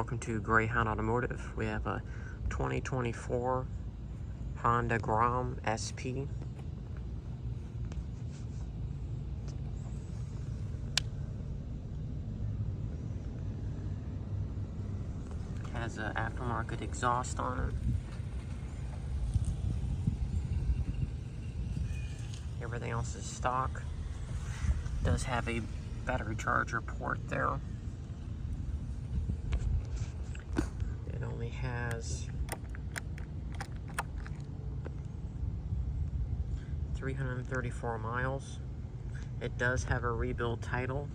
welcome to Greyhound Automotive. We have a 2024 Honda Grom SP. Has an aftermarket exhaust on it. Everything else is stock. Does have a battery charger port there. It only has 334 miles. It does have a rebuild title.